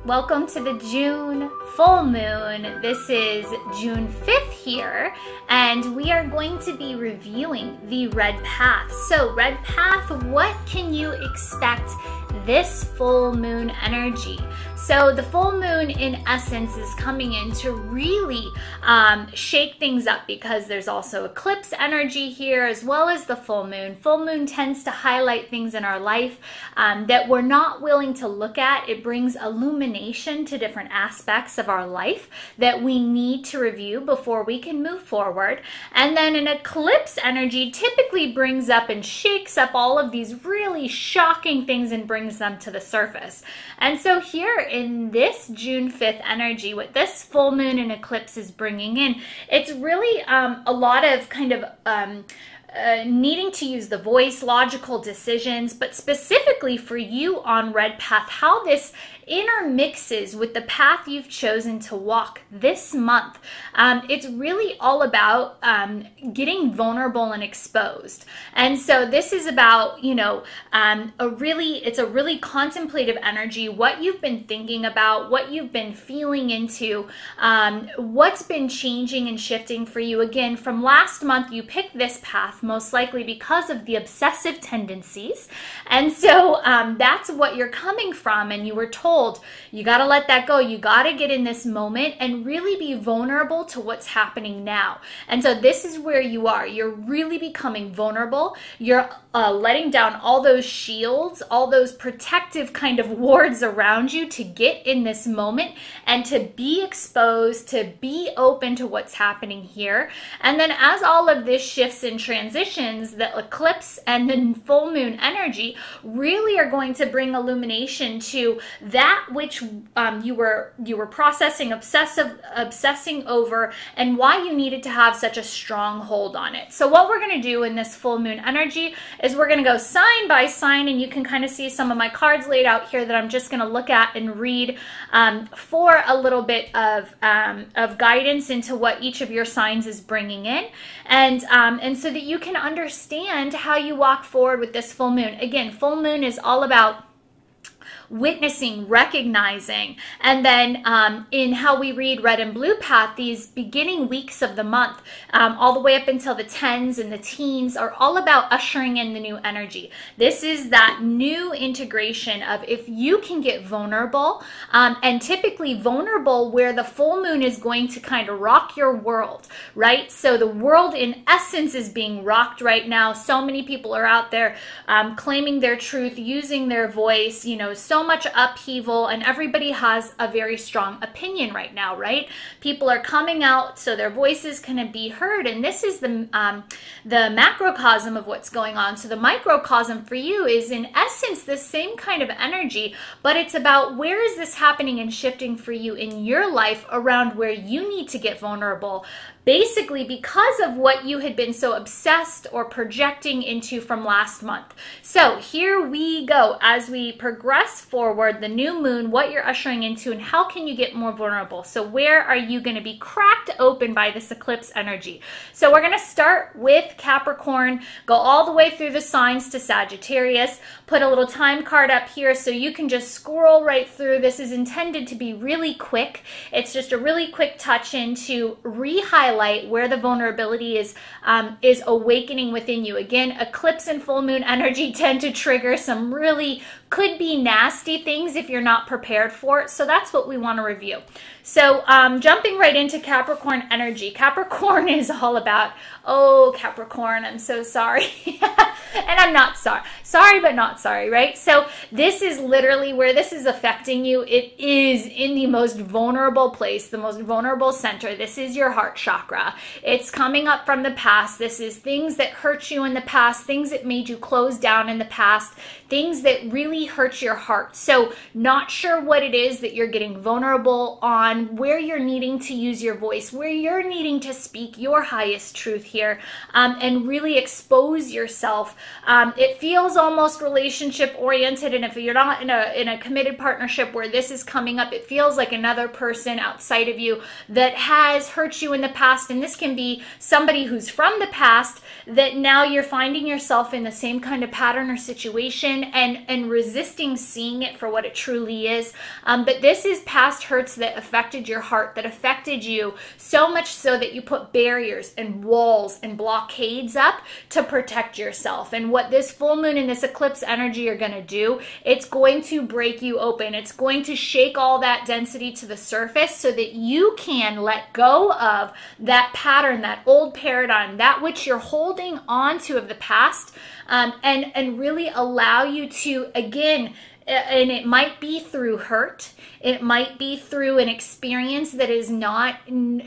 Welcome to the June full moon. This is June 5th here, and we are going to be reviewing the red path. So red path, what can you expect this full moon energy? So the full moon in essence is coming in to really shake things up, because there's also eclipse energy here as well as the full moon. Full moon tends to highlight things in our life that we're not willing to look at. It brings illumination to different aspects of our life that we need to review before we can move forward. And then an eclipse energy typically brings up and shakes up all of these really shocking things and brings them to the surface. And so here in this June 5th energy, what this full moon and eclipse is bringing in, it's really a lot of kind of needing to use the voice, logical decisions, but specifically for you on red path, how this intermixes with the path you've chosen to walk this month. It's really all about getting vulnerable and exposed. And so this is about, you know, it's a really contemplative energy, what you've been thinking about, what you've been feeling into, what's been changing and shifting for you. Again, from last month, you picked this path most likely because of the obsessive tendencies. And so that's what you're coming from, and you were told you got to let that go. You got to get in this moment and really be vulnerable to what's happening now. And so this is where you are. You're really becoming vulnerable. You're letting down all those shields, all those protective kind of wards around you to get in this moment and to be exposed, to be open to what's happening here. And then as all of this shifts and transitions, the eclipse and the full moon energy really are going to bring illumination to that which you were processing, obsessing over, and why you needed to have such a strong hold on it. So what we're going to do in this full moon energy is we're going to go sign by sign, and you can kind of see some of my cards laid out here that I'm just going to look at and read for a little bit of guidance into what each of your signs is bringing in, and so that you can understand how you walk forward with this full moon. Again, full moon is all about witnessing, recognizing, and then in how we read red and blue path, these beginning weeks of the month, all the way up until the 10s and the teens, are all about ushering in the new energy. This is that new integration of if you can get vulnerable, and typically vulnerable where the full moon is going to kind of rock your world, right? So the world in essence is being rocked right now. So many people are out there claiming their truth, using their voice, you know, so much upheaval, and everybody has a very strong opinion right now, right? People are coming out so their voices can be heard, and this is the macrocosm of what's going on. So the microcosm for you is in essence the same kind of energy, but it's about where is this happening and shifting for you in your life around where you need to get vulnerable, basically because of what you had been so obsessed or projecting into from last month. So here we go as we progress forward, the new moon, what you're ushering into, and how can you get more vulnerable. So where are you going to be cracked open by this eclipse energy? So we're going to start with Capricorn, go all the way through the signs to Sagittarius, put a little time card up here so you can just scroll right through. This is intended to be really quick. It's just a really quick touch in to re-highlight where the vulnerability is awakening within you. Again, eclipse and full moon energy tend to trigger some really could be nasty things if you're not prepared for it. So that's what we want to review. So jumping right into Capricorn energy. Capricorn is all about, oh, Capricorn, I'm so sorry. And I'm not sorry. Sorry, but not sorry, right? So this is literally where this is affecting you. It is in the most vulnerable place, the most vulnerable center. This is your heart chakra. It's coming up from the past. This is things that hurt you in the past, things that made you close down in the past, things that really hurt your heart. So not sure what it is that you're getting vulnerable on, where you're needing to use your voice, where you're needing to speak your highest truth here, and really expose yourself. It feels almost relationship oriented, and if you're not in a committed partnership where this is coming up, it feels like another person outside of you that has hurt you in the past. And this can be somebody who's from the past that now you're finding yourself in the same kind of pattern or situation and resisting seeing it for what it truly is. But this is past hurts that affected your heart, that affected you so much so that you put barriers and walls and blockades up to protect yourself. And what this full moon and this eclipse energy are going to do, it's going to break you open. It's going to shake all that density to the surface so that you can let go of that pattern, that old paradigm, that which you're holding on to of the past, and really allow you to, again, and it might be through hurt. It might be through an experience that is not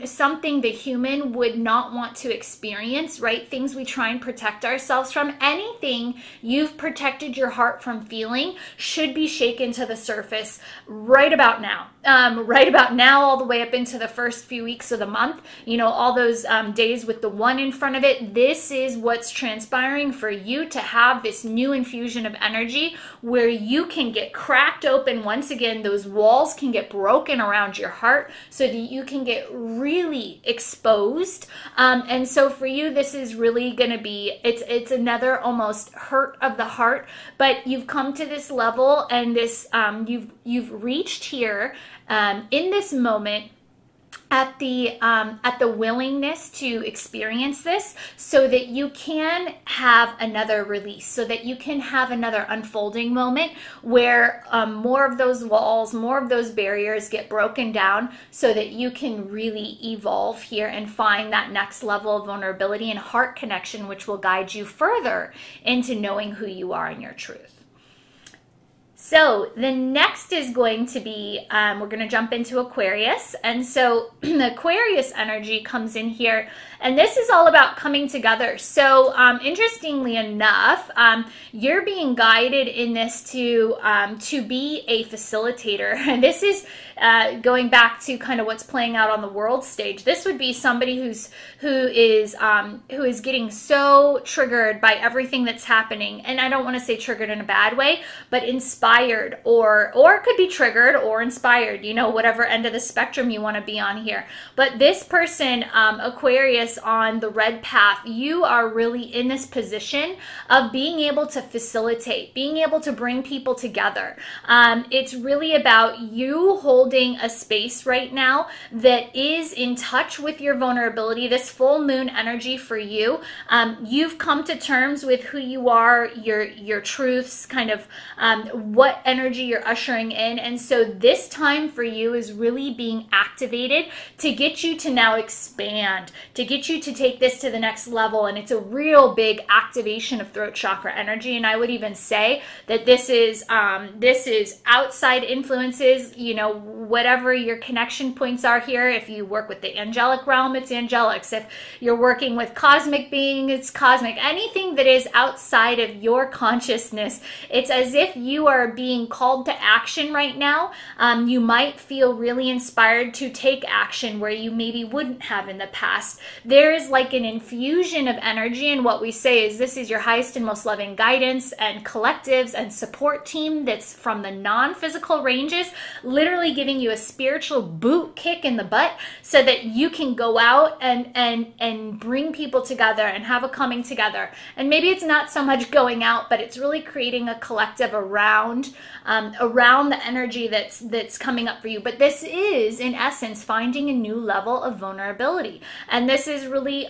something the human would not want to experience, right? Things we try and protect ourselves from. Anything you've protected your heart from feeling should be shaken to the surface right about now. Right about now, all the way up into the first few weeks of the month, you know, all those days with the 1 in front of it. This is what's transpiring for you to have this new infusion of energy where you can get cracked open once again. Those walls can get broken around your heart so that you can get really exposed. And so for you, this is really going to be, it's another almost hurt of the heart, but you've come to this level and this, you've reached here in this moment at the willingness to experience this so that you can have another release, so that you can have another unfolding moment where more of those walls, more of those barriers get broken down so that you can really evolve here and find that next level of vulnerability and heart connection, which will guide you further into knowing who you are and your truth. So the next is going to be, we're going to jump into Aquarius. And so the Aquarius energy comes in here, and this is all about coming together. So interestingly enough, you're being guided in this to be a facilitator. And this is going back to kind of what's playing out on the world stage. This would be somebody who is getting so triggered by everything that's happening. And I don't want to say triggered in a bad way, but inspired, or it could be triggered or inspired, you know, whatever end of the spectrum you want to be on here. But this person, Aquarius, on the red path, you are really in this position of being able to facilitate, being able to bring people together. It's really about you holding a space right now that is in touch with your vulnerability. This full moon energy for you, you've come to terms with who you are, your truths, kind of what energy you're ushering in. And so this time for you is really being activated to get you to now expand, to get you to take this to the next level. And it's a real big activation of throat chakra energy. And I would even say that this is outside influences, you know, whatever your connection points are here. If you work with the angelic realm, it's angelics. If you're working with cosmic being, it's cosmic. Anything that is outside of your consciousness, it's as if you are being called to action right now. You might feel really inspired to take action where you maybe wouldn't have in the past. There is like an infusion of energy, and what we say is this is your highest and most loving guidance and collectives and support team that's from the non-physical ranges, literally giving you a spiritual boot kick in the butt so that you can go out and bring people together and have a coming together. And maybe it's not so much going out, but it's really creating a collective around the energy that's coming up for you. But this is, in essence, finding a new level of vulnerability. And this is really,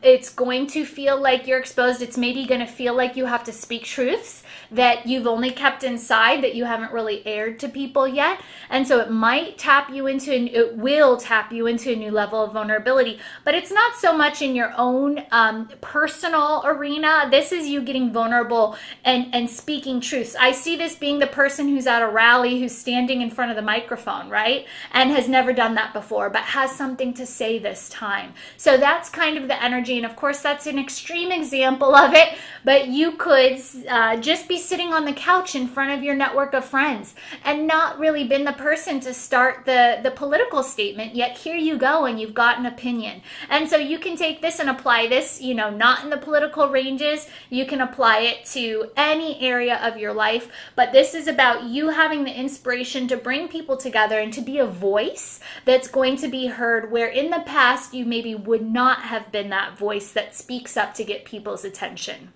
it's going to feel like you're exposed. It's maybe going to feel like you have to speak truths that you've only kept inside, that you haven't really aired to people yet. And so it might tap you into, it will tap you into a new level of vulnerability. But it's not so much in your own personal arena. This is you getting vulnerable and speaking truths. I see this being the person who's at a rally, who's standing in front of the microphone, right? And has never done that before, but has something to say this time. So that's kind of the energy. And of course, that's an extreme example of it, but you could just be sitting on the couch in front of your network of friends and not really been the person to start the political statement, yet here you go and you've got an opinion. And so you can take this and apply this, you know, not in the political ranges. You can apply it to any area of your life, but this is about you having the inspiration to bring people together and to be a voice that's going to be heard, where in the past you maybe would not have been that voice that speaks up to get people's attention.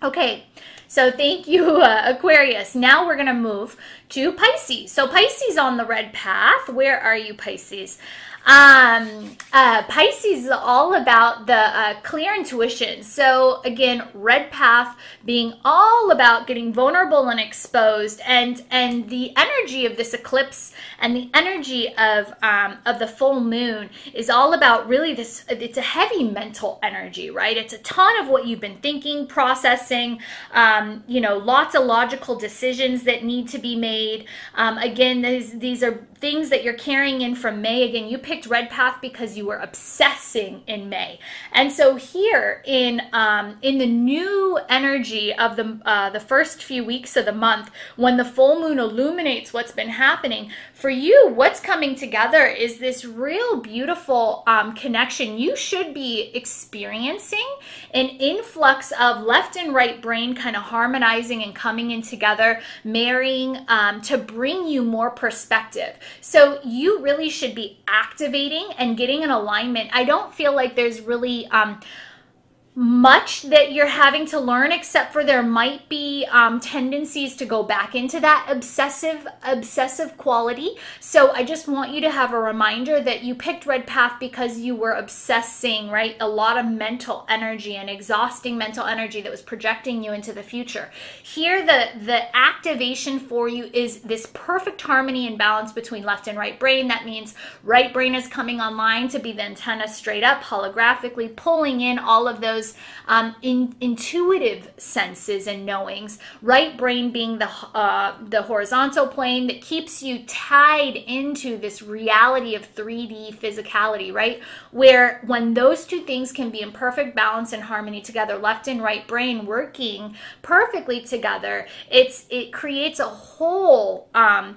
Okay, So thank you, Aquarius. Now we're going to move to Pisces. So Pisces on the red path. Where are you, Pisces? Pisces is all about the clear intuition. So again, red path being all about getting vulnerable and exposed, and the energy of this eclipse and the energy of the full moon is all about really this. It's a heavy mental energy, right? It's a ton of what you've been thinking, processing, you know, lots of logical decisions that need to be made. Again, these are things that you're carrying in from May. Again, you picked red path because you were obsessing in May. And so here in the new energy of the first few weeks of the month, when the full moon illuminates what's been happening, for you, what's coming together is this real beautiful connection. You should be experiencing an influx of left and right brain kind of harmonizing and coming in together, marrying to bring you more perspective. So you really should be activating and getting an alignment. I don't feel like there's really much that you're having to learn, except for there might be tendencies to go back into that obsessive quality. So I just want you to have a reminder that you picked red path because you were obsessing, right? A lot of mental energy and exhausting mental energy that was projecting you into the future. Here, the activation for you is this perfect harmony and balance between left and right brain. That means right brain is coming online to be the antenna straight up, holographically pulling in all of those intuitive senses and knowings. Right brain being the horizontal plane that keeps you tied into this reality of 3D physicality, right? Where when those two things can be in perfect balance and harmony together, left and right brain working perfectly together, it creates a whole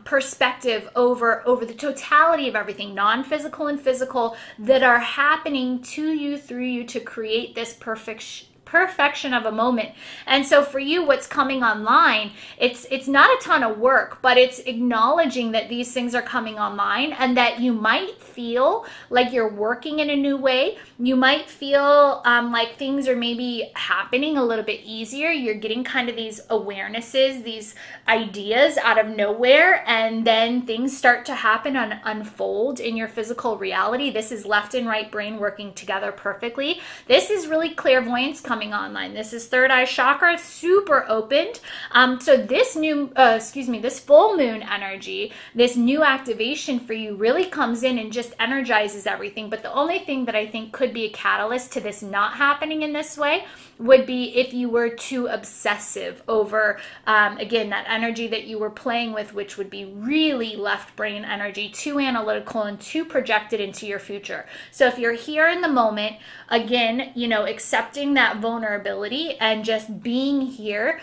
perspective over the totality of everything, non-physical and physical, that are happening to you, through you, to create this perfection of a moment. And so for you, what's coming online, it's not a ton of work, but it's acknowledging that these things are coming online and that you might feel like you're working in a new way. You might feel like things are maybe happening a little bit easier. You're getting kind of these awarenesses, these ideas out of nowhere, and then things start to happen and unfold in your physical reality. This is left and right brain working together perfectly. This is really clairvoyance coming online. This is third eye chakra, super opened. So this this full moon energy, this new activation for you really comes in and just energizes everything. But the only thing that I think could be a catalyst to this not happening in this way would be if you were too obsessive over, again, that energy that you were playing with, which would be really left brain energy, too analytical and too projected into your future. So if you're here in the moment, again, you know, accepting that vulnerability and just being here,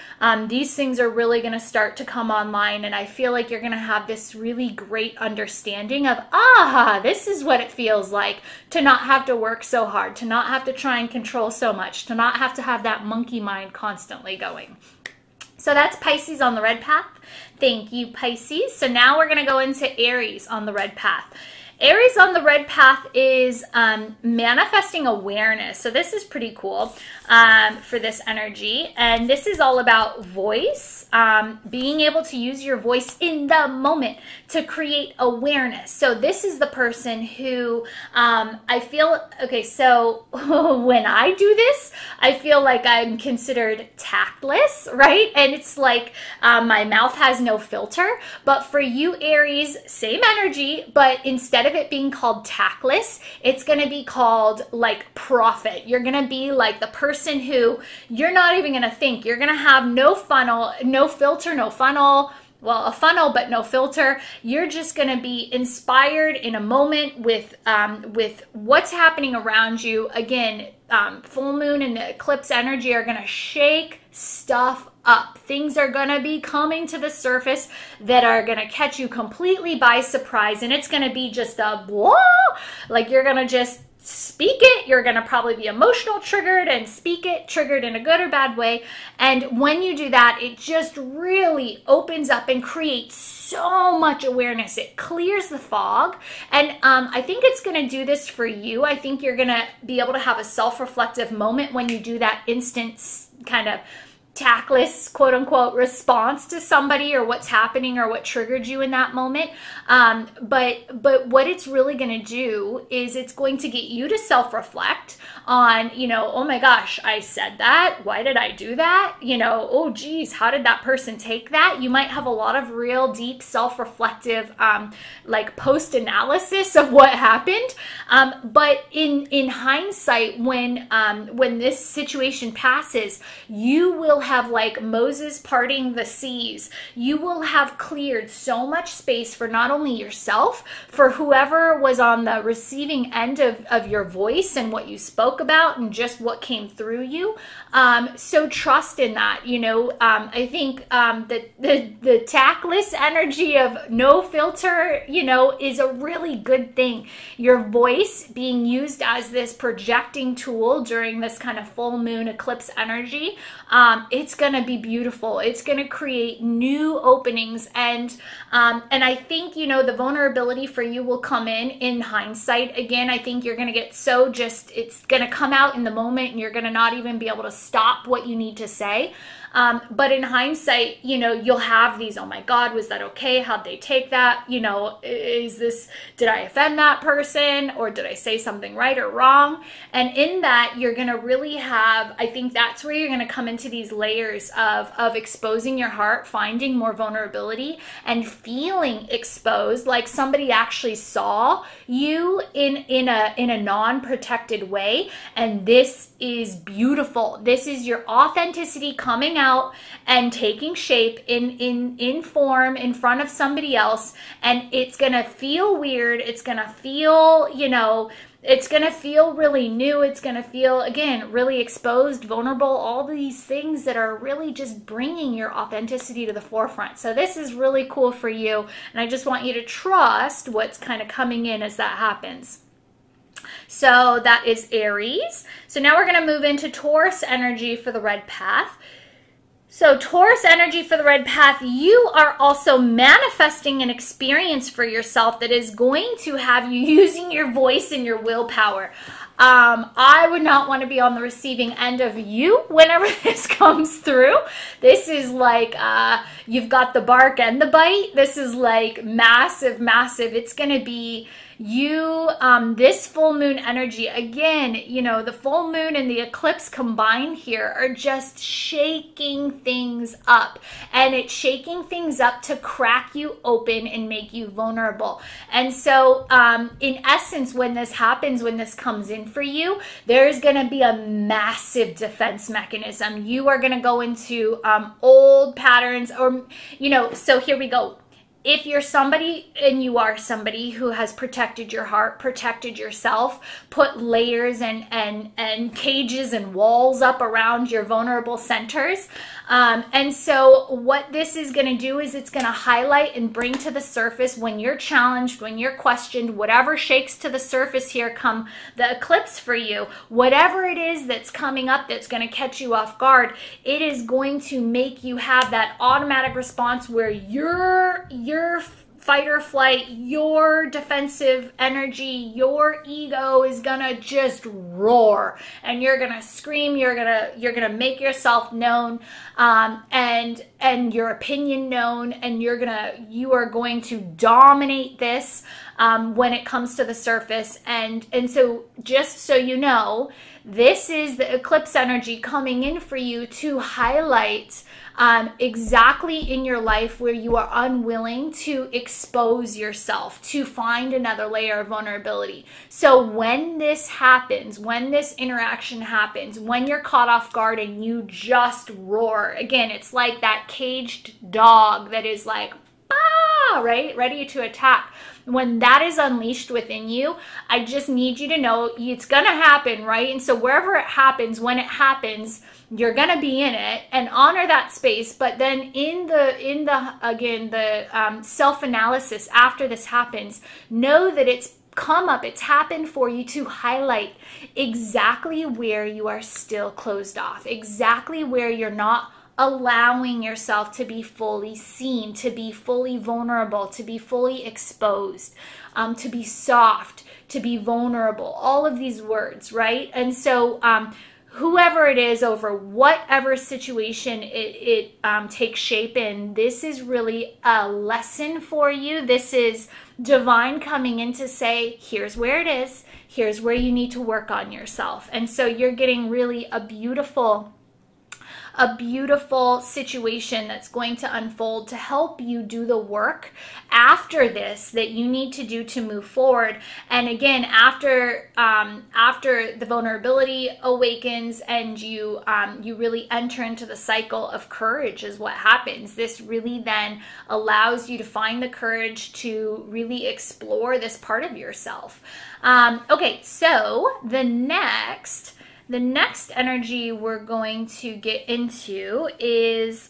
these things are really going to start to come online. And I feel like you're going to have this really great understanding of, this is what it feels like to not have to work so hard, to not have to try and control so much, to not have to have that monkey mind constantly going. So that's Pisces on the red path. Thank you, Pisces. So now we're going to go into Aries on the red path. Aries on the red path is manifesting awareness. So this is pretty cool for this energy. And this is all about voice, being able to use your voice in the moment to create awareness. So this is the person who I feel, okay, so when I do this, I feel like I'm considered tactless, right? And it's like my mouth has no filter. But for you, Aries, same energy, but instead of it being called tactless, it's going to be called like prophet. You're going to be like the person who you're not even going to think. You're going to have no funnel, no filter, no funnel. Well, a funnel, but no filter. You're just going to be inspired in a moment with what's happening around you. Again, full moon and the eclipse energy are going to shake stuff up. Things are going to be coming to the surface that are going to catch you completely by surprise. And it's going to be just a blah, like you're going to just speak it. You're going to probably be emotional triggered and speak it, triggered in a good or bad way. And when you do that, it just really opens up and creates so much awareness. It clears the fog. And I think it's going to do this for you. I think you're going to be able to have a self-reflective moment when you do that instant kind of tactless, quote unquote, response to somebody or what's happening or what triggered you in that moment. But what it's really going to do is it's going to get you to self-reflect on, you know, oh my gosh, I said that. Why did I do that? You know, oh geez, how did that person take that? You might have a lot of real deep self-reflective, like post-analysis of what happened. But in hindsight, when this situation passes, you will have, like Moses parting the seas, you will have cleared so much space for not only yourself, for whoever was on the receiving end of your voice and what you spoke about and just what came through you. So trust in that. You know, I think that the tactless energy of no filter, you know, is a really good thing. Your voice being used as this projecting tool during this kind of full moon eclipse energy, it's going to be beautiful. It's going to create new openings. And I think, you know, the vulnerability for you will come in hindsight. Again, I think you're going to get so just, it's going to come out in the moment and you're going to not even be able to stop what you need to say. But in hindsight, you know, you'll have these, oh my God, was that okay? How'd they take that? You know, did I offend that person, or did I say something right or wrong? And in that, you're going to really have, I think that's where you're going to come into these layers of exposing your heart, finding more vulnerability, and feeling exposed, like somebody actually saw you in a non-protected way. And this is beautiful. This is your authenticity coming out and taking shape in form in front of somebody else. And it's gonna feel weird. It's gonna feel, you know, it's gonna feel really new. It's gonna feel, again, really exposed, vulnerable, all these things that are really just bringing your authenticity to the forefront. So this is really cool for you. And I just want you to trust what's kind of coming in as that happens. So that is Aries. So now we're going to move into Taurus energy for the red path. So Taurus energy for the red path, you are also manifesting an experience for yourself that is going to have you using your voice and your willpower. I would not want to be on the receiving end of you whenever this comes through. This is like, you've got the bark and the bite. This is like massive, massive. It's going to be you, this full moon energy, again, you know, the full moon and the eclipse combined here are just shaking things up, and it's shaking things up to crack you open and make you vulnerable. And so, in essence, when this happens, when this comes in for you, there's going to be a massive defense mechanism. You are going to go into, old patterns, or, you know, so here we go. If you're somebody, and you are somebody who has protected your heart, protected yourself, put layers and cages and walls up around your vulnerable centers. And so what this is going to do is it's going to highlight and bring to the surface when you're challenged, when you're questioned, whatever shakes to the surface here come the eclipse for you, whatever it is that's coming up that's going to catch you off guard, it is going to make you have that automatic response where your fight or flight, your defensive energy, your ego is gonna just roar, and you're gonna scream, you're gonna make yourself known, and your opinion known, and you are going to dominate this when it comes to the surface. And so just so you know, this is the eclipse energy coming in for you to highlight exactly in your life where you are unwilling to expose yourself, to find another layer of vulnerability. So when this happens, when this interaction happens, when you're caught off guard and you just roar, again, it's like that caged dog that is like, ah, right, ready to attack. When that is unleashed within you, I just need you to know it's gonna happen, right? And so wherever it happens, when it happens, you're gonna be in it and honor that space. But then in the self-analysis after this happens, know that it's come up, it's happened for you to highlight exactly where you are still closed off, exactly where you're not allowing yourself to be fully seen, to be fully vulnerable, to be fully exposed, to be soft, to be vulnerable, all of these words, right? And so whoever it is, over whatever situation it takes shape in. This is really a lesson for you. This is divine coming in to say, here's where it is. Here's where you need to work on yourself. And so you're getting really a beautiful situation that's going to unfold to help you do the work after this that you need to do to move forward. And again, after the vulnerability awakens and you really enter into the cycle of courage is what happens. This really then allows you to find the courage to really explore this part of yourself. Okay, so the next energy we're going to get into is,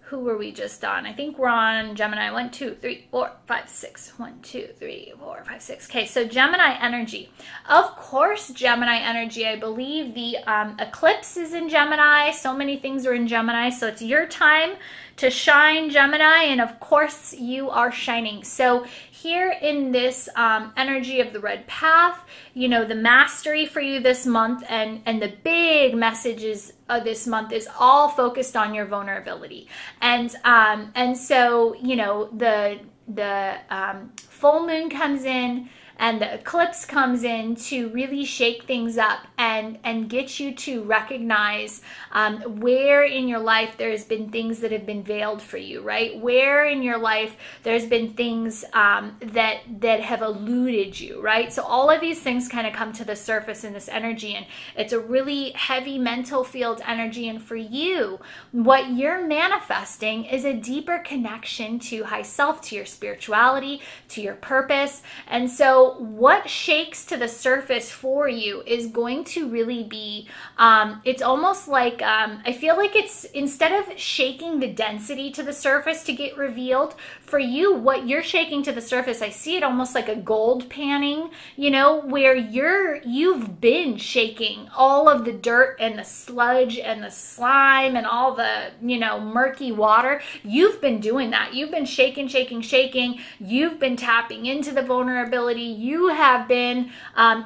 who were we just on? I think we're on Gemini. 1, 2, 3, 4, 5, 6. 1, 2, 3, 4, 5, 6. Okay, so Gemini energy. Of course, Gemini energy. I believe the eclipse is in Gemini. So many things are in Gemini. So it's your time to shine, Gemini. And of course, you are shining. So here in this energy of the red path, you know, the mastery for you this month and the big messages of this month is all focused on your vulnerability. And so, you know, the full moon comes in and the eclipse comes in to really shake things up and get you to recognize where in your life there's been things that have been veiled for you, right? Where in your life there's been things that have eluded you, right? So all of these things kind of come to the surface in this energy, and it's a really heavy mental field energy. And for you, what you're manifesting is a deeper connection to high self, to your spirituality, to your purpose. And so what shakes to the surface for you is going to really be, it's almost like, I feel like it's, instead of shaking the density to the surface to get revealed, for you, what you're shaking to the surface, I see it almost like a gold panning, you know, where you've been shaking all of the dirt and the sludge and the slime and all the, you know, murky water. You've been doing that. You've been shaking. You've been tapping into the vulnerability. You have been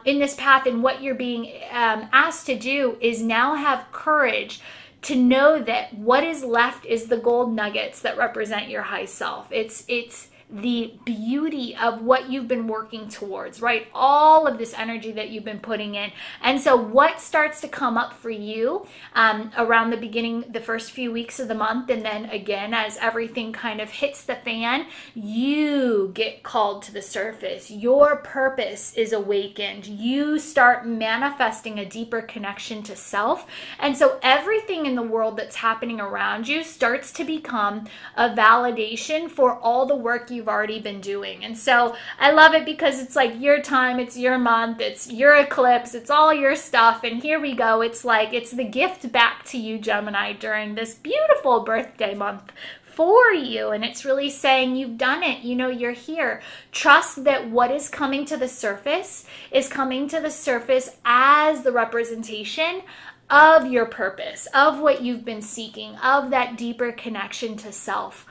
in this path, and what you're being asked to do is now have courage to know that what is left is the gold nuggets that represent your high self. It's the beauty of what you've been working towards, right? All of this energy that you've been putting in. And so what starts to come up for you around the beginning, the first few weeks of the month, and then again, as everything kind of hits the fan, you get called to the surface. Your purpose is awakened. You start manifesting a deeper connection to self. And so everything in the world that's happening around you starts to become a validation for all the work you've already been doing. And so I love it because it's like your time, it's your month, it's your eclipse, it's all your stuff. And here we go. It's like, it's the gift back to you, Gemini, during this beautiful birthday month for you. And it's really saying you've done it. You know, you're here. Trust that what is coming to the surface is coming to the surface as the representation of your purpose, of what you've been seeking, of that deeper connection to self.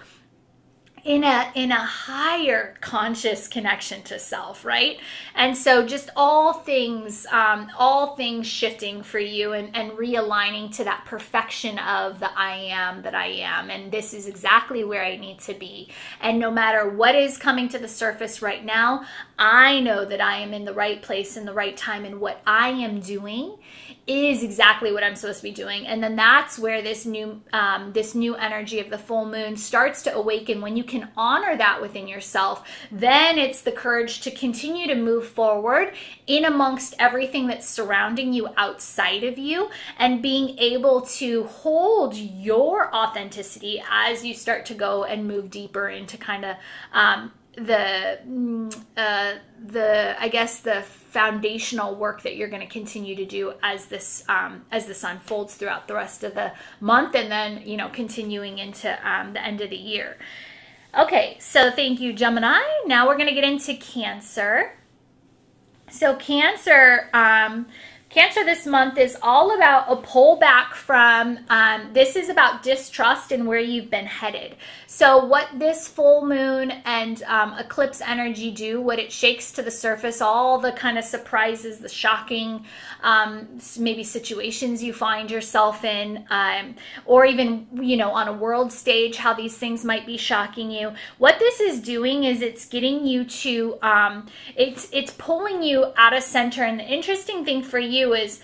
In a higher conscious connection to self, right? And so just all things shifting for you and realigning to that perfection of the I am that I am. And this is exactly where I need to be. And no matter what is coming to the surface right now, I know that I am in the right place in the right time, and what I am doing is exactly what I'm supposed to be doing. And then that's where this new energy of the full moon starts to awaken. When you can honor that within yourself, then it's the courage to continue to move forward in amongst everything that's surrounding you outside of you, and being able to hold your authenticity as you start to go and move deeper into kind of I guess the foundational work that you're going to continue to do as this unfolds throughout the rest of the month, and then, you know, continuing into the end of the year. Okay, so thank you, Gemini. Now we're going to get into Cancer. So Cancer Cancer this month is all about a pullback from, this is about distrust and where you've been headed. So what this full moon and eclipse energy do, what it shakes to the surface, all the kind of surprises, the shocking maybe situations you find yourself in, or even, you know, on a world stage, how these things might be shocking you. What this is doing is it's getting you to, it's pulling you out of center. And the interesting thing for you is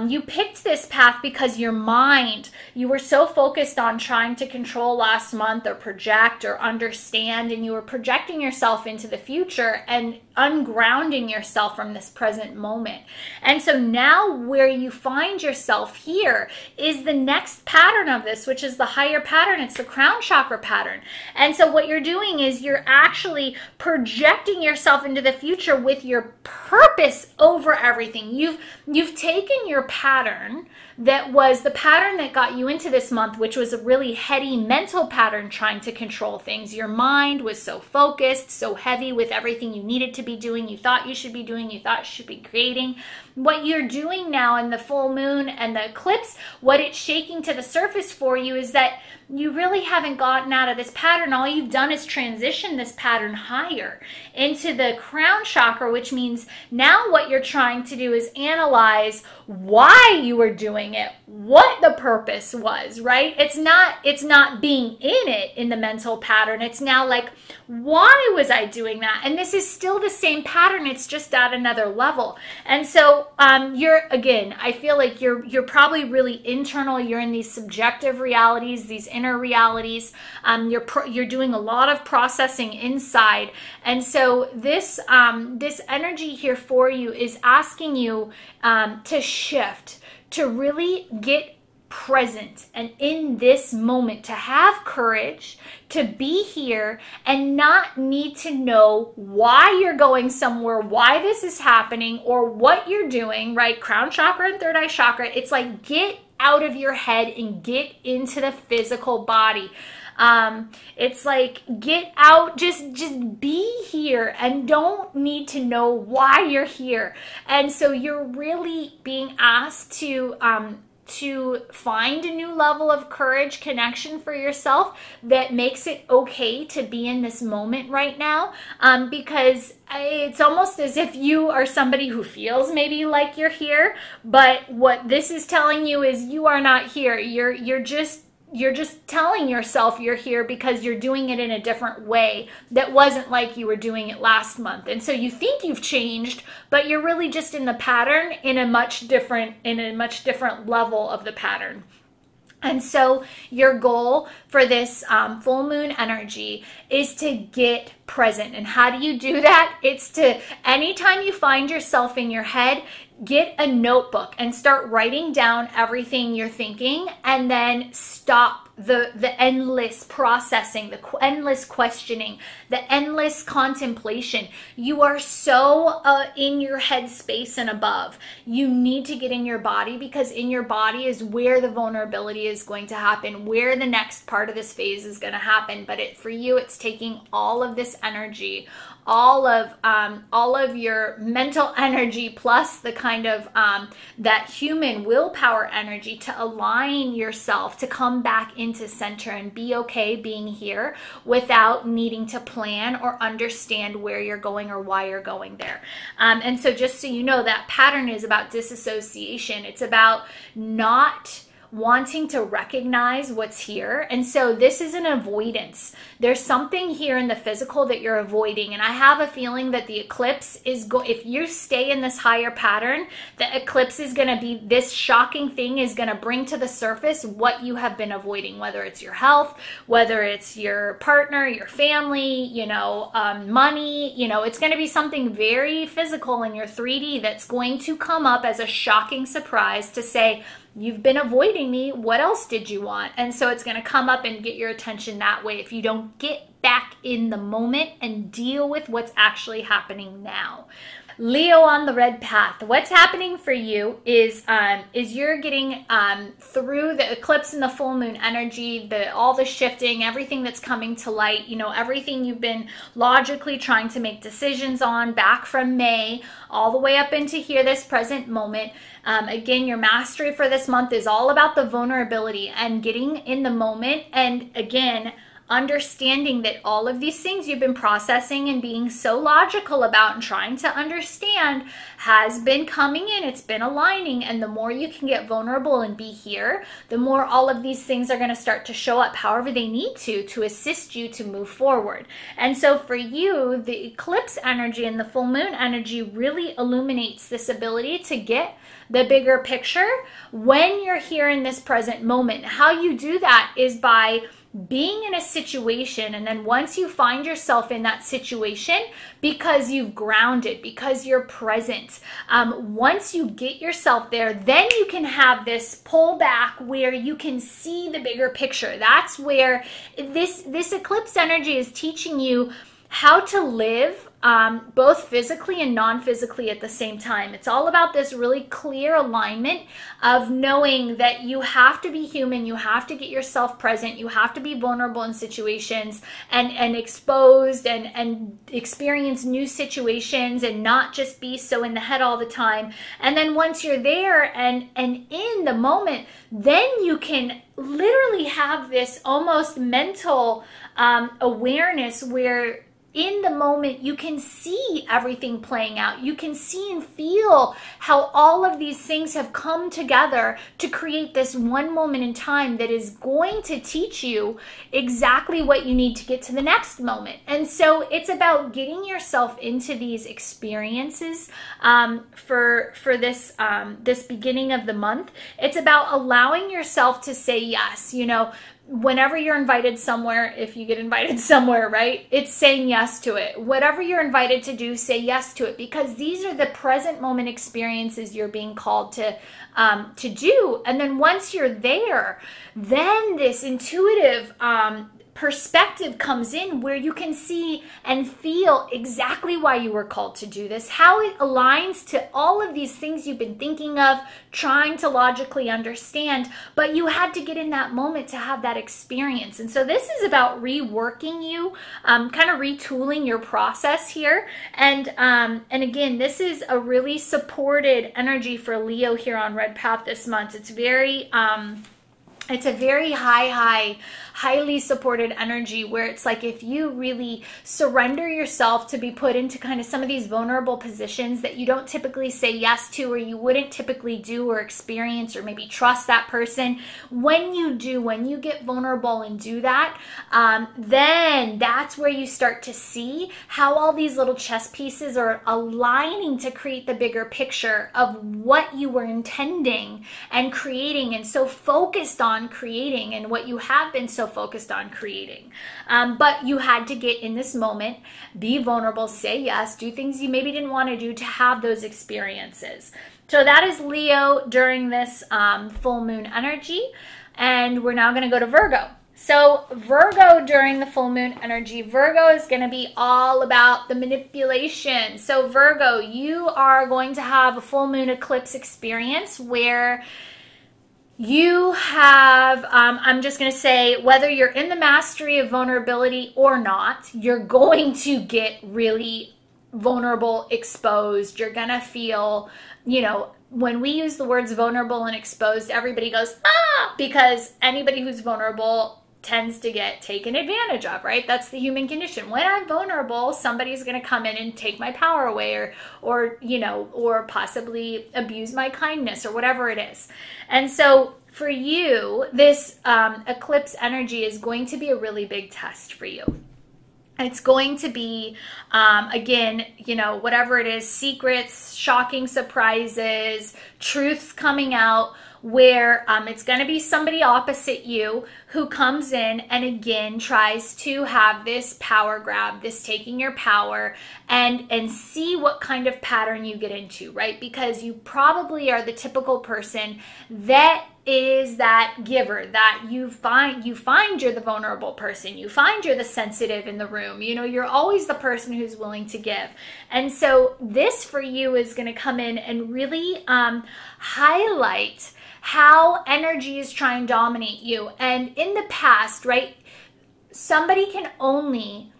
you picked this path because your mind, you were so focused on trying to control last month or project or understand, and you were projecting yourself into the future and ungrounding yourself from this present moment. And so now where you find yourself here is the next pattern of this, which is the higher pattern. It's the crown chakra pattern. And so what you're doing is you're actually projecting yourself into the future with your purpose over everything. You've taken your pattern that was the pattern that got you into this month, which was a really heady mental pattern trying to control things. Your mind was so focused, so heavy with everything you needed to be doing, you thought you should be doing, you thought you should be creating. What you're doing now in the full moon and the eclipse, what it's shaking to the surface for you is that you really haven't gotten out of this pattern. All you've done is transition this pattern higher into the crown chakra, which means now what you're trying to do is analyze why you were doing it, what the purpose was, right? It's not being in it in the mental pattern. It's now like, why was I doing that? And this is still the same pattern. It's just at another level. And so again, I feel like you're probably really internal. You're in these subjective realities, these inner realities. You're doing a lot of processing inside. And so this energy here for you is asking you to shift, to really get present and in this moment, to have courage, to be here and not need to know why you're going somewhere, why this is happening, or what you're doing, right? Crown chakra and third eye chakra. It's like, get out of your head and get into the physical body. It's like, get out, just be here and don't need to know why you're here. And so you're really being asked to find a new level of courage, connection for yourself that makes it okay to be in this moment right now, because it's almost as if you are somebody who feels maybe like you're here, but what this is telling you is you are not here. You're just telling yourself you're here because you're doing it in a different way that wasn't like you were doing it last month. And so you think you've changed, but you're really just in the pattern in a much different level of the pattern. And so your goal for this full moon energy is to get present. And how do you do that? It's to, anytime you find yourself in your head, get a notebook and start writing down everything you're thinking, and then stop the endless processing, the endless questioning, the endless contemplation. You are so in your head space and above. You need to get in your body, because in your body is where the vulnerability is going to happen, where the next part of this phase is going to happen. But for you, it's taking all of this energy, all of your mental energy, plus the kind of that human willpower energy, to align yourself, to come back into center and be okay being here without needing to plan or understand where you're going or why you're going there. And so just so you know, that pattern is about disassociation. It's about not wanting to recognize what's here. And so this is an avoidance. There's something here in the physical that you're avoiding. And I have a feeling that the eclipse is if you stay in this higher pattern, the eclipse is going to be, this shocking thing is going to bring to the surface what you have been avoiding, whether it's your health, whether it's your partner, your family, money, it's going to be something very physical in your 3D that's going to come up as a shocking surprise to say, you've been avoiding me. What else did you want? And so it's going to come up and get your attention that way if you don't get back in the moment and deal with what's actually happening now. Leo on the red path. What's happening for you is you're getting through the eclipse and the full moon energy, all the shifting, everything that's coming to light, you know, everything you've been logically trying to make decisions on back from May all the way up into here, this present moment. Again, your mastery for this month is all about the vulnerability and getting in the moment, and again, understanding that all of these things you've been processing and being so logical about and trying to understand has been coming in, it's been aligning, and the more you can get vulnerable and be here, the more all of these things are going to start to show up however they need to assist you to move forward. And so for you, the eclipse energy and the full moon energy really illuminates this ability to get the bigger picture when you're here in this present moment. How you do that is by being in a situation, and then once you find yourself in that situation, because you've grounded, because you're present, once you get yourself there, then you can have this pull back where you can see the bigger picture. That's where this eclipse energy is teaching you how to live both physically and non-physically at the same time. It's all about this really clear alignment of knowing that you have to be human, you have to get yourself present, you have to be vulnerable in situations and exposed and experience new situations and not just be so in the head all the time. And then once you're there and in the moment, then you can literally have this almost mental awareness where in the moment, you can see everything playing out. You can see and feel how all of these things have come together to create this one moment in time that is going to teach you exactly what you need to get to the next moment. And so it's about getting yourself into these experiences for this this beginning of the month. It's about allowing yourself to say yes. You know, whenever you're invited somewhere, if you get invited somewhere, right, it's saying yes to it. Whatever you're invited to do, say yes to it, because these are the present moment experiences you're being called to do. And then once you're there, then this intuitive perspective comes in where you can see and feel exactly why you were called to do this, how it aligns to all of these things you've been thinking of, trying to logically understand, but you had to get in that moment to have that experience. And so this is about reworking you, kind of retooling your process here. And again, this is a really supported energy for Leo here on Red Path this month. It's very it's a very highly supported energy where it's like if you really surrender yourself to be put into kind of some of these vulnerable positions that you don't typically say yes to, or you wouldn't typically do or experience or maybe trust that person. When you do, when you get vulnerable and do that, then that's where you start to see how all these little chess pieces are aligning to create the bigger picture of what you were intending and creating and so focused on creating, and what you have been so focused on creating. But you had to get in this moment, be vulnerable, say yes, do things you maybe didn't want to do to have those experiences. So that is Leo during this full moon energy. And we're now going to go to Virgo. So Virgo during the full moon energy, Virgo is going to be all about the manipulation. So Virgo, you are going to have a full moon eclipse experience where you have, I'm just going to say, whether you're in the mastery of vulnerability or not, you're going to get really vulnerable, exposed. You're going to feel, you know, when we use the words vulnerable and exposed, everybody goes, ah, because anybody who's vulnerable tends to get taken advantage of, right? That's the human condition. When I'm vulnerable, somebody's going to come in and take my power away or, you know, or possibly abuse my kindness or whatever it is. And so for you, this eclipse energy is going to be a really big test for you. It's going to be, again, you know, whatever it is, secrets, shocking surprises, truths coming out, where it's going to be somebody opposite you who comes in and again tries to have this power grab, this taking your power, and see what kind of pattern you get into, right? Because you probably are the typical person that is that giver, that you find you're the vulnerable person, you find you're the sensitive in the room, you know, you're always the person who's willing to give. And so this for you is going to come in and really highlight how energy is trying to dominate you. And in the past, right, somebody can only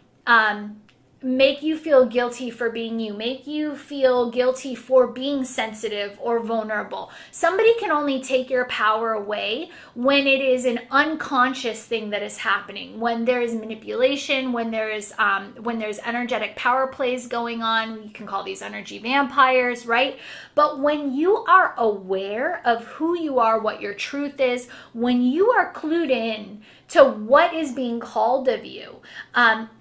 make you feel guilty for being you, make you feel guilty for being sensitive or vulnerable. Somebody can only take your power away when it is an unconscious thing that is happening, when there is manipulation, when there's energetic power plays going on. You can call these energy vampires, right? But when you are aware of who you are, what your truth is, when you are clued in to what is being called of you,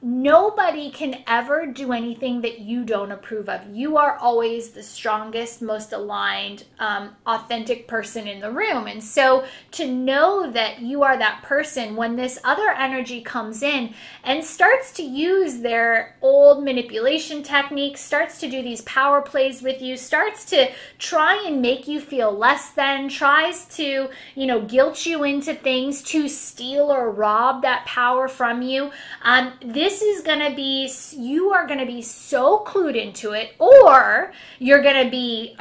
nobody can ever do anything that you don't approve of. You are always the strongest, most aligned, authentic person in the room. And so to know that you are that person, when this other energy comes in and starts to use their old manipulation techniques, starts to do these power plays with you, starts to try and make you feel less than, tries to, you know, guilt you into things, to steal or rob that power from you, this is going to be, you are going to be so clued into it, or you're going to be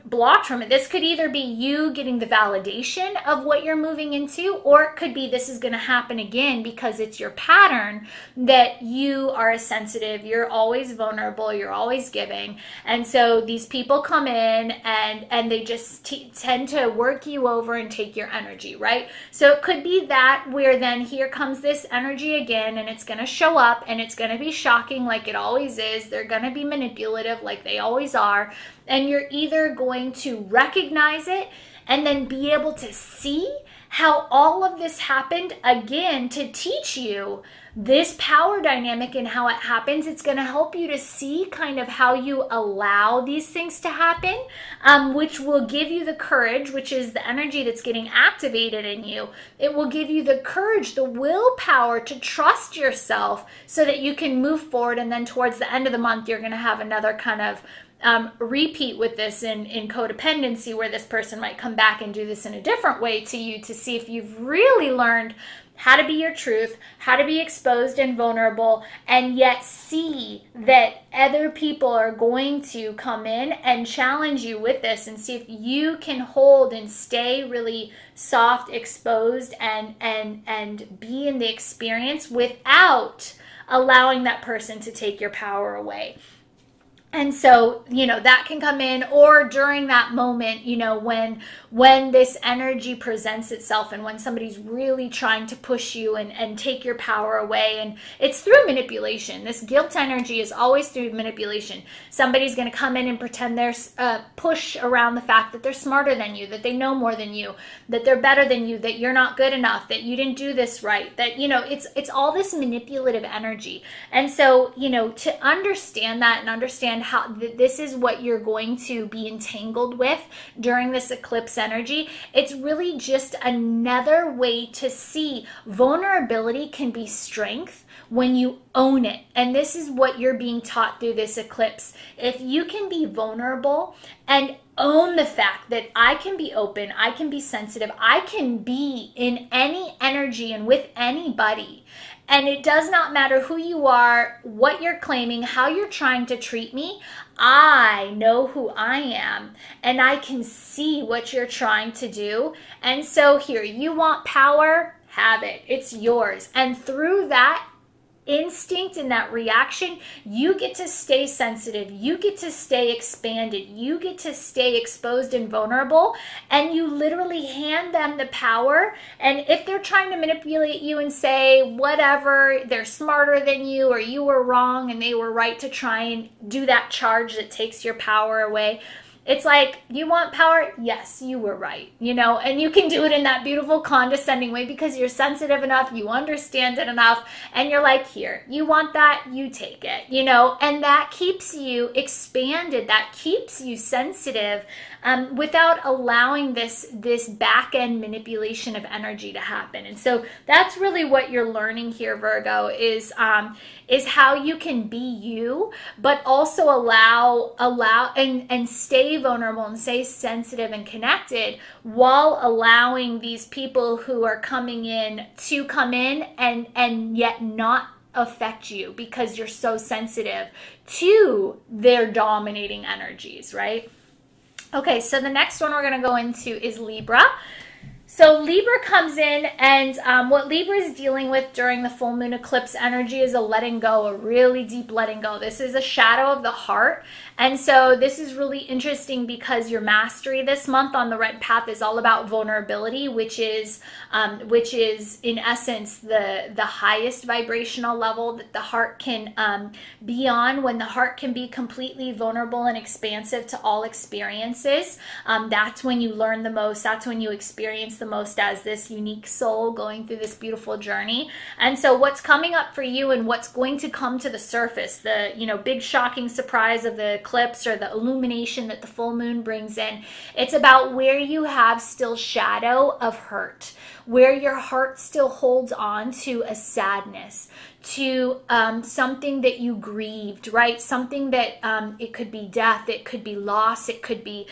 blocked from it. This could either be you getting the validation of what you're moving into, or it could be this is going to happen again because it's your pattern that you are a sensitive, you're always vulnerable, you're always giving. And so these people come in and they just tend to work you over and take your energy, right? So it could be that, where then here comes this energy again, and it's going to show up and it's going to be shocking like it always is. They're going to be manipulative like they always are. And you're either going to recognize it and then be able to see how all of this happened again to teach you this power dynamic and how it happens. It's going to help you to see kind of how you allow these things to happen, which will give you the courage, which is the energy that's getting activated in you. It will give you the courage, the willpower to trust yourself so that you can move forward. And then towards the end of the month, you're going to have another kind of repeat with this in codependency, where this person might come back and do this in a different way to you, to see if you've really learned how to be your truth, how to be exposed and vulnerable, and yet see that other people are going to come in and challenge you with this, and see if you can hold and stay really soft, exposed, and be in the experience without allowing that person to take your power away. And so, you know, that can come in, or during that moment, you know, when this energy presents itself and when somebody's really trying to push you and take your power away. And it's through manipulation. This guilt energy is always through manipulation. Somebody's going to come in and pretend they're push around the fact that they're smarter than you, that they know more than you, that they're better than you, that you're not good enough, that you didn't do this right, that, you know, it's all this manipulative energy. And so, you know, to understand that and understand how this is what you're going to be entangled with during this eclipse energy, it's really just another way to see vulnerability can be strength when you own it. And this is what you're being taught through this eclipse. If you can be vulnerable and own the fact that I can be open, I can be sensitive, I can be in any energy and with anybody, and it does not matter who you are, what you're claiming, how you're trying to treat me, I know who I am, and I can see what you're trying to do. And so here, you want power? Have it. It's yours. And through that instinct and that reaction, you get to stay sensitive, you get to stay expanded, you get to stay exposed and vulnerable, and you literally hand them the power. And if they're trying to manipulate you and say whatever, they're smarter than you, or you were wrong and they were right to try and do that charge that takes your power away, it's like, you want power? Yes, you were right, you know, and you can do it in that beautiful condescending way because you're sensitive enough, you understand it enough, and you're like, here, you want that, you take it, you know, and that keeps you expanded, that keeps you sensitive, without allowing this back-end manipulation of energy to happen. And so that's really what you're learning here, Virgo, is how you can be you, but also allow and stay stay vulnerable and stay sensitive and connected while allowing these people who are coming in to come in and yet not affect you because you're so sensitive to their dominating energies, right? Okay, so the next one we're going to go into is Libra. So Libra comes in, and what Libra is dealing with during the full moon eclipse energy is a letting go, a really deep letting go. This is a shadow of the heart. And so this is really interesting because your mastery this month on the red path is all about vulnerability, which is in essence the highest vibrational level that the heart can be on. When the heart can be completely vulnerable and expansive to all experiences, that's when you learn the most. That's when you experience the most as this unique soul going through this beautiful journey. And so what's coming up for you and what's going to come to the surface, the big shocking surprise of the eclipse or the illumination that the full moon brings in, it's about where you have still shadow of hurt, where your heart still holds on to a sadness, to something that you grieved, right? Something that it could be death, it could be loss, it could be,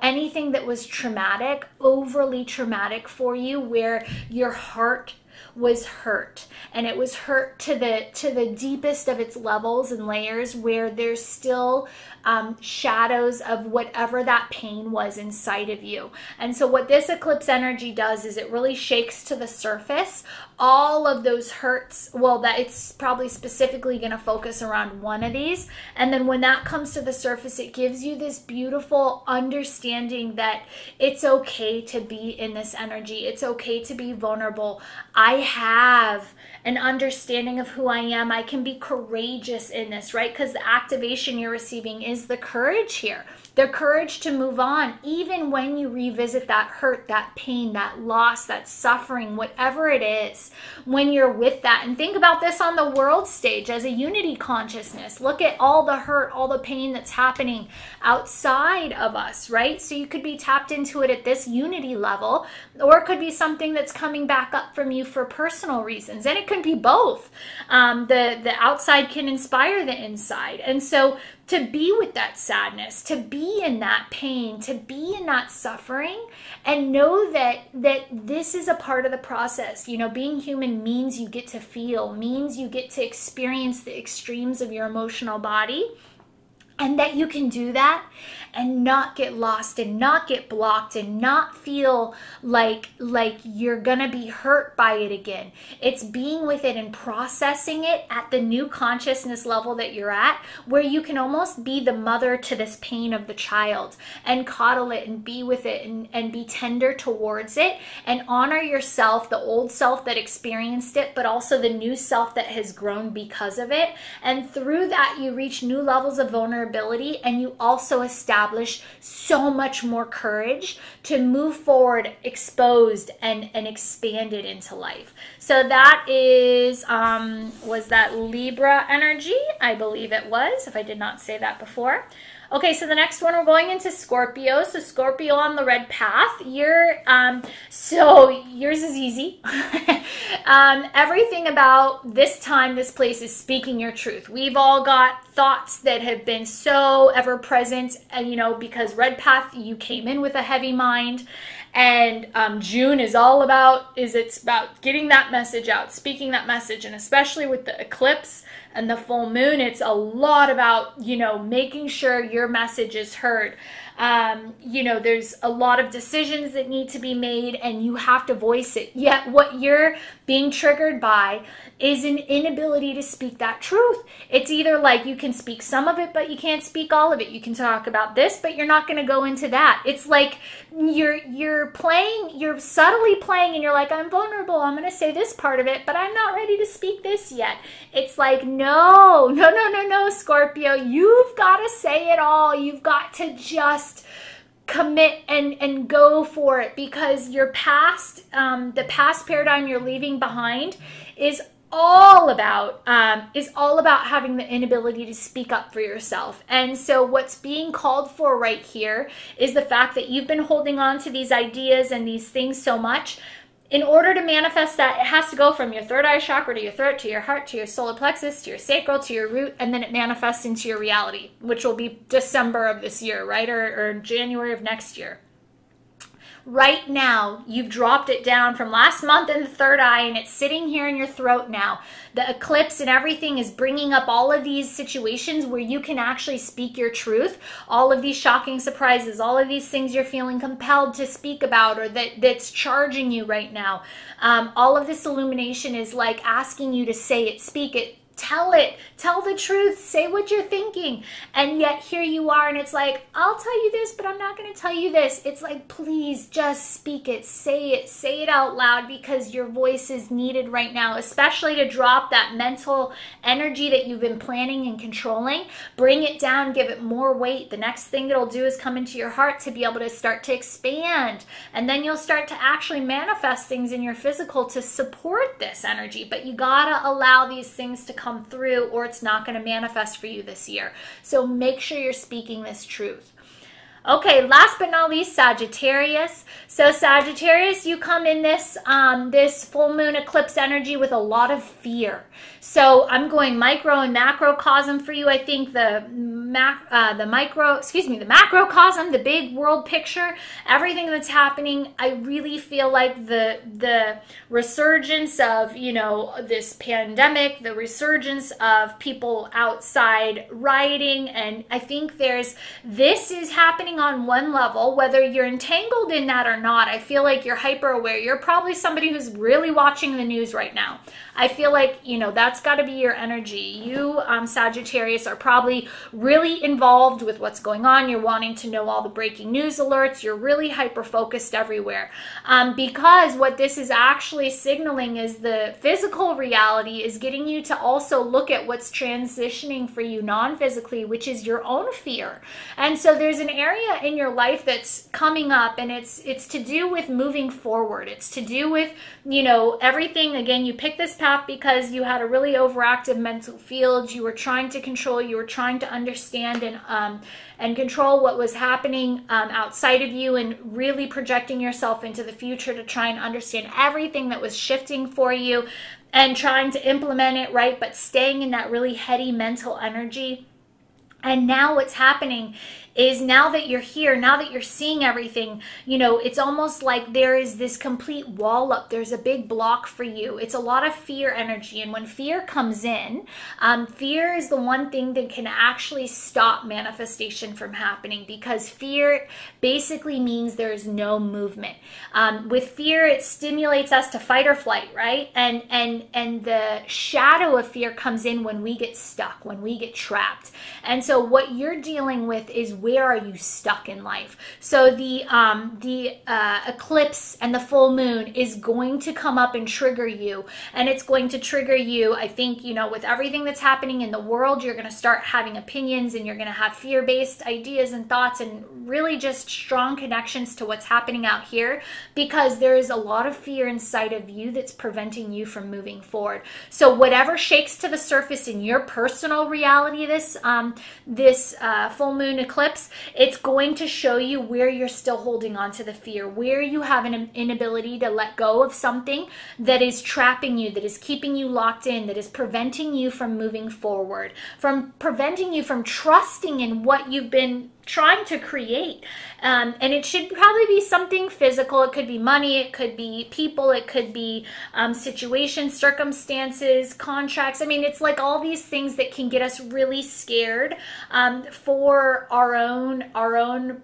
anything that was traumatic, overly traumatic for you, where your heart was hurt, and it was hurt to the deepest of its levels and layers, where there's still shadows of whatever that pain was inside of you. And so what this eclipse energy does is it really shakes to the surface all of those hurts. Well, that it's probably specifically going to focus around one of these. And then when that comes to the surface, it gives you this beautiful understanding that it's okay to be in this energy. It's okay to be vulnerable. I have an understanding of who I am. I can be courageous in this, right? Because the activation you're receiving is the courage here. The courage to move on, even when you revisit that hurt, that pain, that loss, that suffering, whatever it is, when you're with that. And think about this on the world stage as a unity consciousness. Look at all the hurt, all the pain that's happening outside of us, right? So you could be tapped into it at this unity level, or it could be something that's coming back up from you for personal reasons. And it could be both. The outside can inspire the inside. And so to be with that sadness, to be in that pain, to be in that suffering, and know that this is a part of the process. Being human means you get to feel, means you get to experience the extremes of your emotional body, and that you can do that and not get lost and not get blocked and not feel like you're gonna be hurt by it again. It's being with it and processing it at the new consciousness level that you're at, where you can almost be the mother to this pain of the child and coddle it and be with it and be tender towards it and honor yourself, the old self that experienced it, but also the new self that has grown because of it. And through that, you reach new levels of vulnerability, and you also establish so much more courage to move forward exposed and expanded into life. So that is, was that Libra energy? I believe it was, if I did not say that before. Okay, so the next one, we're going into Scorpio. So Scorpio on the red path. So yours is easy. Everything about this time, this place is speaking your truth. We've all got thoughts that have been so ever present, and because red path, you came in with a heavy mind. And June is all about, it's about getting that message out, speaking that message. And especially with the eclipse and the full moon, it's a lot about, making sure your message is heard. There's a lot of decisions that need to be made, and you have to voice it. Yet what you're being triggered by is an inability to speak that truth. It's either like you can speak some of it, but you can't speak all of it. You can talk about this, but you're not going to go into that. It's like you're subtly playing, and you're like, I'm vulnerable. I'm going to say this part of it, but I'm not ready to speak this yet. It's like, no, Scorpio. You've got to say it all. You've got to just commit and go for it, because your past, the past paradigm you're leaving behind is all about having the inability to speak up for yourself. And so what's being called for right here is the fact that you've been holding on to these ideas and these things so much. in order to manifest that, it has to go from your third eye chakra to your throat, to your heart, to your solar plexus, to your sacral, to your root, and then it manifests into your reality, which will be December of this year, right? Or January of next year. Right now, you've dropped it down from last month in the third eye, and it's sitting here in your throat now. The eclipse and everything is bringing up all of these situations where you can actually speak your truth. All of these shocking surprises, all of these things you're feeling compelled to speak about, or that's charging you right now. All of this illumination is like asking you to say it, speak it, tell the truth, say what you're thinking. And yet here you are, and it's like, I'll tell you this, but I'm not going to tell you this. It's like, please just speak it, say it out loud, because your voice is needed right now, especially to drop that mental energy that you've been planning and controlling. Bring it down, give it more weight. The next thing it'll do is come into your heart to be able to start to expand, and then you'll start to actually manifest things in your physical to support this energy. But you gotta allow these things to come through, or it's not going to manifest for you this year. So make sure you're speaking this truth. Okay, last but not least, Sagittarius. So Sagittarius, you come in this this full moon eclipse energy with a lot of fear. So I'm going micro and macrocosm for you. I think the macrocosm, the big world picture, everything that's happening, I really feel like the resurgence of, you know, this pandemic, the resurgence of people outside rioting, and I think this is happening on one level, whether you're entangled in that or not. I feel like you're hyper aware. You're probably somebody who's really watching the news right now. I feel like, you know, that's got to be your energy. You, Sagittarius, are probably really involved with what's going on. You're wanting to know all the breaking news alerts. You're really hyper-focused everywhere. Because what this is actually signaling is the physical reality is getting you to also look at what's transitioning for you non-physically, which is your own fear. And so there's an area in your life that's coming up, and it's to do with moving forward. It's to do with, you know, everything. Again, you picked this path because you had a really overactive mental field. You were trying to control, you were trying to understand and control what was happening outside of you, and really projecting yourself into the future to try and understand everything that was shifting for you and trying to implement it, right? But staying in that really heady mental energy. And now what's happening is, now that you're here, now that you're seeing everything, you know, it's almost like there is this complete wall up. There's a big block for you. It's a lot of fear energy. And when fear comes in, fear is the one thing that can actually stop manifestation from happening, because fear basically means there's no movement. With fear, it stimulates us to fight or flight, right? And the shadow of fear comes in when we get stuck, when we get trapped. And so what you're dealing with is, where are you stuck in life? So the eclipse and the full moon is going to come up and trigger you, and it's going to trigger you. I think, you know, with everything that's happening in the world, you're going to start having opinions, and you're going to have fear-based ideas and thoughts, and really just strong connections to what's happening out here, because there is a lot of fear inside of you that's preventing you from moving forward. So whatever shakes to the surface in your personal reality, this full moon eclipse, it's going to show you where you're still holding on to the fear, where you have an inability to let go of something that is trapping you, that is keeping you locked in, that is preventing you from moving forward, from preventing you from trusting in what you've been trying to create. And it should probably be something physical. It could be money, it could be people, it could be situations, circumstances, contracts. I mean, it's like all these things that can get us really scared for our own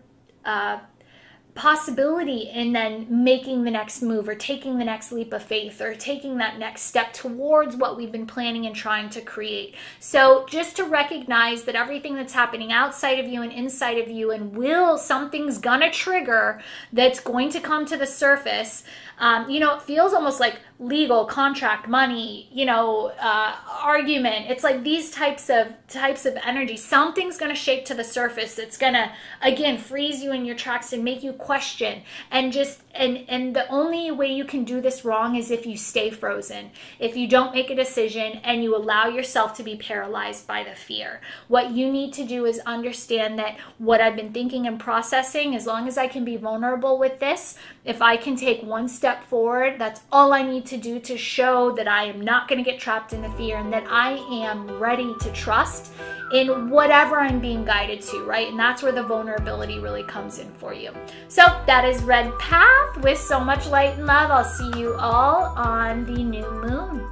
possibility in then making the next move, or taking the next leap of faith, or taking that next step towards what we've been planning and trying to create. So just to recognize that everything that's happening outside of you and inside of you, and something's gonna trigger that's going to come to the surface. You know, it feels almost like legal, contract, money, you know, argument. It's like these types of energy. Something's going to shake to the surface. It's going to, again, freeze you in your tracks and make you question, and the only way you can do this wrong is if you stay frozen, if you don't make a decision and you allow yourself to be paralyzed by the fear. What you need to do is understand that what I've been thinking and processing, as long as I can be vulnerable with this, if I can take one step forward, that's all I need to do to show that I am not going to get trapped in the fear and that I am ready to trust in whatever I'm being guided to, right? And that's where the vulnerability really comes in for you. So that is Red Path with so much light and love. I'll see you all on the new moon.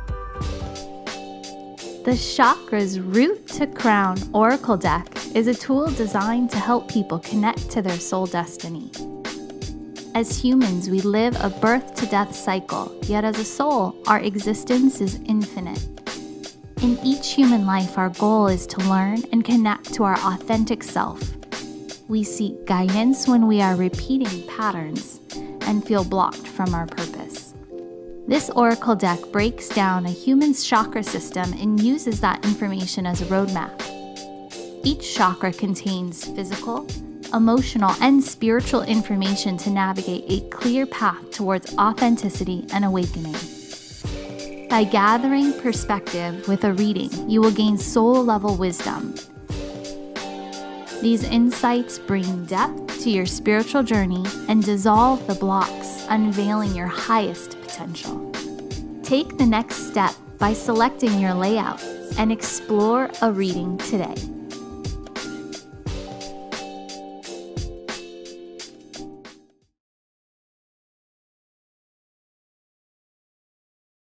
The Chakras Root to Crown Oracle deck is a tool designed to help people connect to their soul destiny. As humans, we live a birth to death cycle, yet as a soul, our existence is infinite. In each human life, our goal is to learn and connect to our authentic self. We seek guidance when we are repeating patterns and feel blocked from our purpose. This oracle deck breaks down a human's chakra system and uses that information as a roadmap. Each chakra contains physical, emotional, and spiritual information to navigate a clear path towards authenticity and awakening. By gathering perspective with a reading, you will gain soul-level wisdom. These insights bring depth to your spiritual journey and dissolve the blocks, unveiling your highest potential. Take the next step by selecting your layout and explore a reading today.